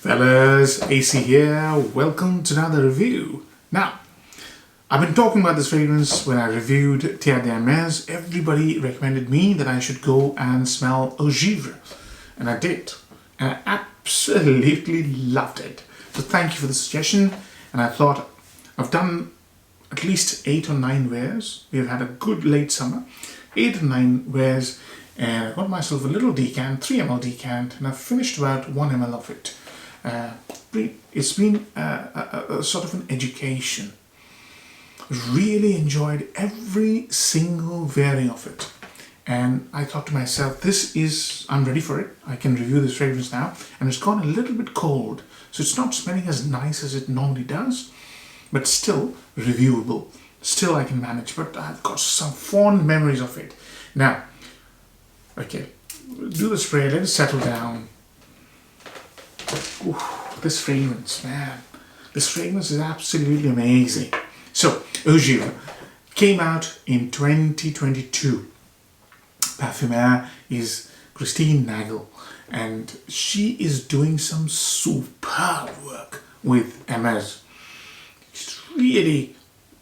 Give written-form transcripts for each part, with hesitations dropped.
Fellas, AC here. Welcome to another review. Now, I've been talking about this fragrance when I reviewed Terre de Hermes. Everybody recommended me that I should go and smell Eau Givree. And I did. And I absolutely loved it. So thank you for the suggestion. And I thought, I've done at least 8 or 9 wears. We've had a good late summer. 8 or 9 wears. And I got myself a little decant, 3 ml decant. And I've finished about 1 ml of it. It's been a sort of an education. Really enjoyed every single wearing of it, and I thought to myself, I'm ready for it. I can review this fragrance now, and it's gone a little bit cold, so it's not smelling as nice as it normally does, but still reviewable. Still I can manage, but I've got some fond memories of it. Now, okay, do the spray, let it settle down. Ooh, this fragrance, man. This fragrance is absolutely amazing. So, Eau Givree came out in 2022. Perfumer is Christine Nagel, and she is doing some superb work with Hermes. It's really,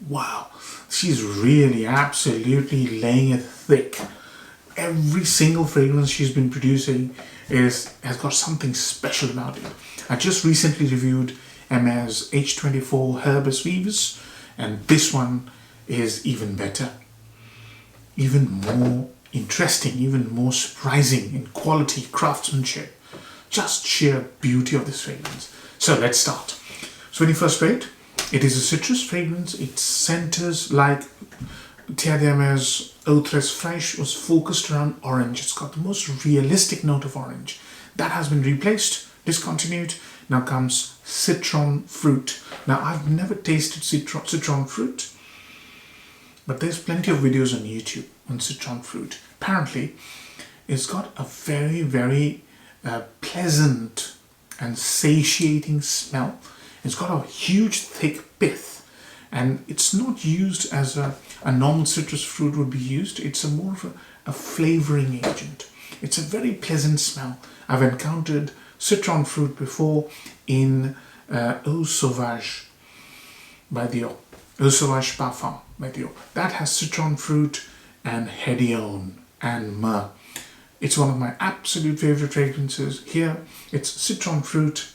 wow. She's really absolutely laying it thick. Every single fragrance she's been producing has got something special about it. I just recently reviewed Hermes H24 Hermes Weaves, and this one is even better, even more interesting, even more surprising in quality, craftsmanship, just sheer beauty of this fragrance. So let's start. So when you first spray it is a citrus fragrance. It centers like Terre de Hermes Eau Givree was focused around orange. It's got the most realistic note of orange. That has been replaced, discontinued. Now comes citron fruit. Now I've never tasted citron fruit, but there's plenty of videos on YouTube on citron fruit. Apparently, it's got a very, very pleasant and satiating smell. It's got a huge thick pith, and it's not used as a normal citrus fruit would be used. It's more of a flavoring agent. It's a very pleasant smell. I've encountered citron fruit before in Eau Sauvage by Dior. Eau Sauvage Parfum by Dior. That has citron fruit and hedione and myrrh. It's one of my absolute favorite fragrances. Here, it's citron fruit.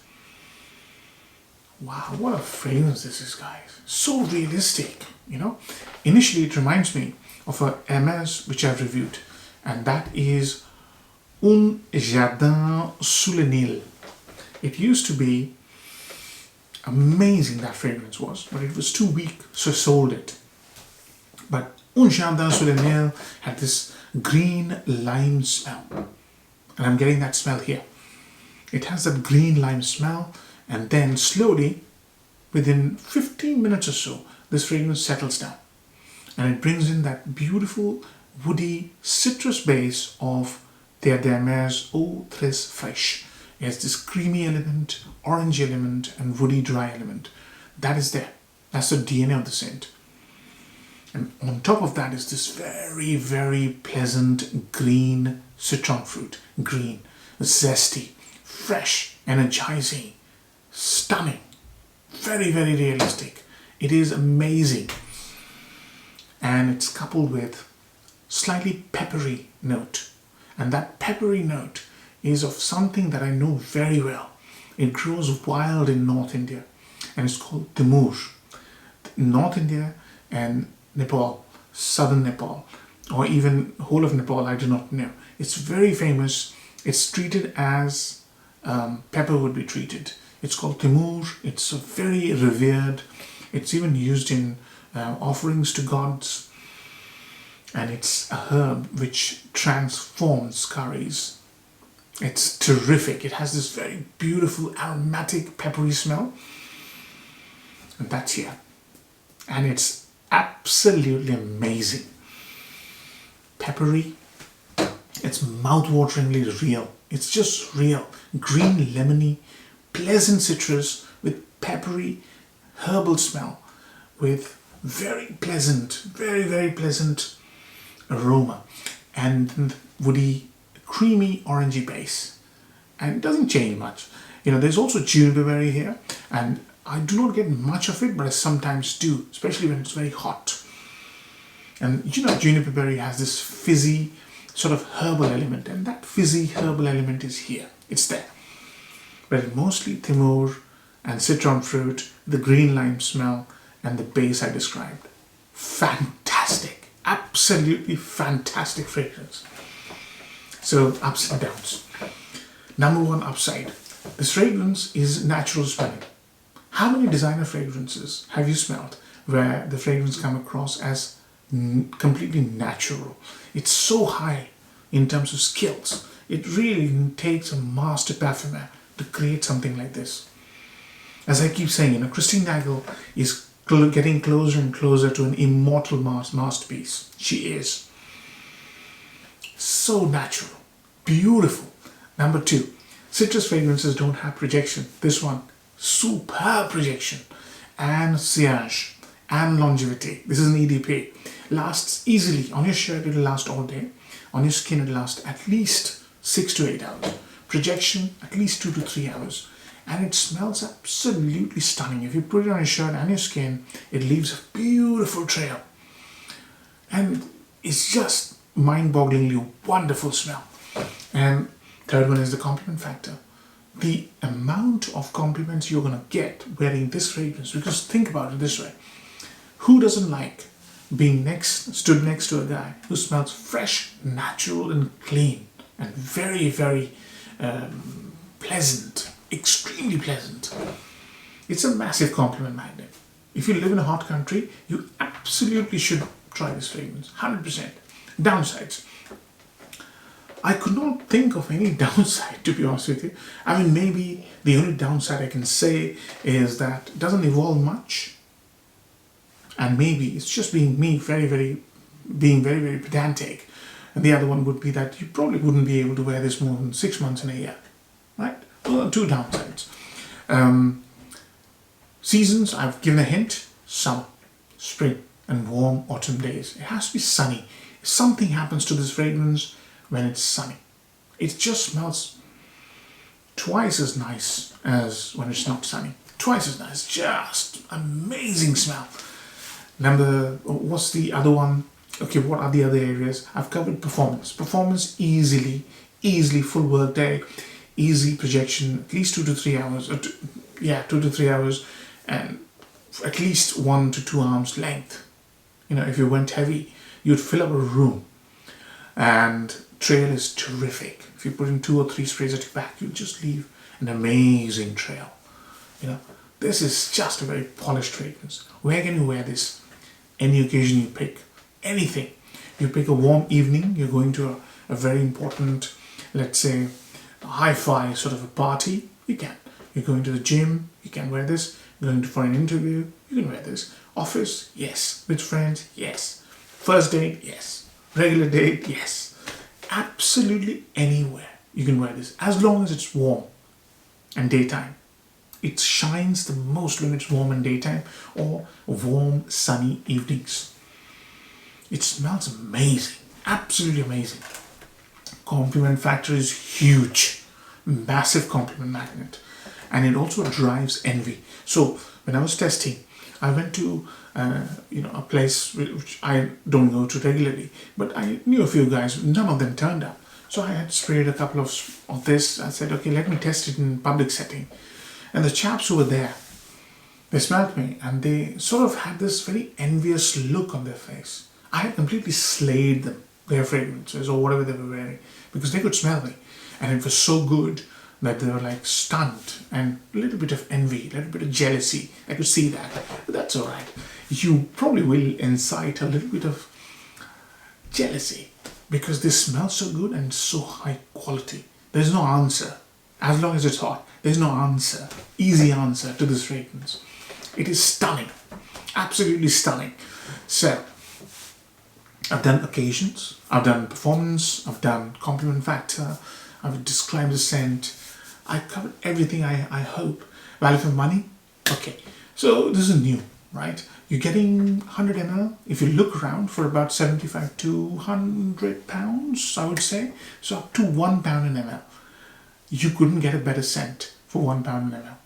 Wow, what a fragrance this is, guys. So realistic, you know. Initially, it reminds me of a Hermes which I've reviewed, and that is Un Jardin sous le Nil. It used to be amazing, that fragrance was, but it was too weak, so I sold it. But Un Jardin sous le Nil had this green lime smell, and I'm getting that smell here. It has that green lime smell, and then slowly, within 15 minutes or so, this fragrance settles down, and it brings in that beautiful woody citrus base of Terre de Hermes Eau Givree. It has this creamy element, orange element, and woody dry element. That is there. That's the DNA of the scent. And on top of that is this very, very pleasant green citron fruit. Green, zesty, fresh, energizing, stunning, very, very realistic. It is amazing. And it's coupled with slightly peppery note. And that peppery note is of something that I know very well. It grows wild in North India, and it's called Timur. North India and Nepal, southern Nepal, or even whole of Nepal, I do not know. It's very famous. It's treated as pepper would be treated. It's called Timur. It's very revered. It's even used in offerings to gods. And it's a herb which transforms curries. It's terrific. It has this very beautiful aromatic peppery smell. And that's here. And it's absolutely amazing. Peppery. It's mouth-wateringly real. It's just real. Green, lemony, pleasant citrus with peppery, herbal smell, with very pleasant, very, very pleasant aroma, and woody, creamy, orangey base. And it doesn't change much. There's also juniper berry here, and I do not get much of it, but I sometimes do, especially when it's very hot. And juniper berry has this fizzy sort of herbal element, and that fizzy herbal element is here. It's there. But mostly Timur and citron fruit, the green lime smell, and the base I described. Fantastic. Absolutely fantastic fragrance. So ups and downs. Number one upside. This fragrance is natural smelling. How many designer fragrances have you smelled where the fragrance come across as completely natural? It's so high in terms of skills. It really takes a master perfumer to create something like this. As I keep saying, Christine Nagel is getting closer and closer to an immortal masterpiece. She is. So natural. Beautiful. Number two, citrus fragrances don't have projection. This one, superb projection. And sillage. And longevity. This is an EDP. Lasts easily. On your shirt, it will last all day. On your skin, it will last at least 6 to 8 hours. Projection, at least 2 to 3 hours. And it smells absolutely stunning. If you put it on your shirt and your skin, it leaves a beautiful trail. And it's just mind-bogglingly wonderful smell. And third one is the compliment factor. The amount of compliments you're going to get wearing this fragrance. Because think about it this way. Who doesn't like being stood next to a guy who smells fresh, natural and clean and very, very pleasant, extremely pleasant. It's a massive compliment magnet. If you live in a hot country, you absolutely should try this fragrance, 100%. Downsides. I could not think of any downside, to be honest with you. I mean, maybe the only downside I can say is that it doesn't evolve much. And maybe it's just being me, very, very pedantic. And the other one would be that you probably wouldn't be able to wear this more than 6 months in a year, right? Well, two downsides. Seasons, I've given a hint: summer, spring, and warm autumn days. It has to be sunny. Something happens to this fragrance when it's sunny. It just smells twice as nice as when it's not sunny. Twice as nice. Just amazing smell. What's the other one? Okay, what are the other areas? I've covered performance. Performance easily full work day, easy projection, at least 2 to 3 hours. 2 to 3 hours, and at least 1 to 2 arms length. If you went heavy, you'd fill up a room. And trail is terrific. If you put in 2 or 3 sprays at your back, you'll just leave an amazing trail. This is just a very polished fragrance. Where can you wear this? Any occasion you pick. Anything. You pick a warm evening, you're going to a very important, let's say, hi-fi sort of a party, you can. You're going to the gym, you can wear this. You're going for an interview, you can wear this. Office, yes. With friends, yes. First date, yes. Regular date, yes. Absolutely anywhere you can wear this, as long as it's warm and daytime. It shines the most when it's warm and daytime or warm, sunny evenings. It smells amazing, absolutely amazing. Compliment factor is huge, massive compliment magnet. And it also drives envy. So when I was testing, I went to a place which I don't go to regularly, but I knew a few guys, none of them turned up. So I had sprayed a couple of this. I said, okay, let me test it in public setting. And the chaps who were there, they smelled me and they sort of had this very envious look on their face. I had completely slayed them, their fragrances or whatever they were wearing, because they could smell me. And it was so good that they were like stunned, and a little bit of envy, a little bit of jealousy. I could see that, but that's all right. You probably will incite a little bit of jealousy because this smells so good and so high quality. There's no answer. As long as it's hot, there's no answer, easy answer to this fragrance. It is stunning, absolutely stunning. So, I've done occasions, I've done performance, I've done compliment factor, I've described the scent. I covered everything I hope. Value for money? Okay, so this is new, right? You're getting 100 ml, if you look around, for about 75 to 100 pounds, I would say. So up to £1 an ml. You couldn't get a better scent for £1 an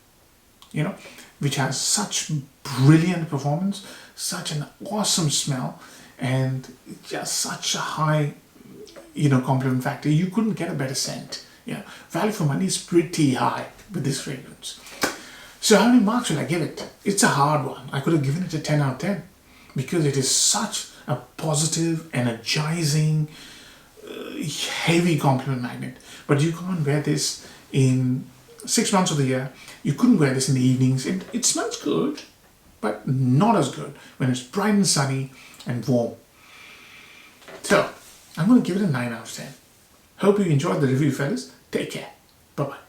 ml, which has such brilliant performance, such an awesome smell, and just such a high, compliment factor. You couldn't get a better scent. Value for money is pretty high with this fragrance. So how many marks will I give it? It's a hard one. I could have given it a 10 out of 10 because it is such a positive, energizing, heavy compliment magnet. But you can't wear this in 6 months of the year. You couldn't wear this in the evenings. It smells good, but not as good when it's bright and sunny and warm. So I'm going to give it a 9 out of 10. Hope you enjoyed the review, fellas. Take care. Bye-bye.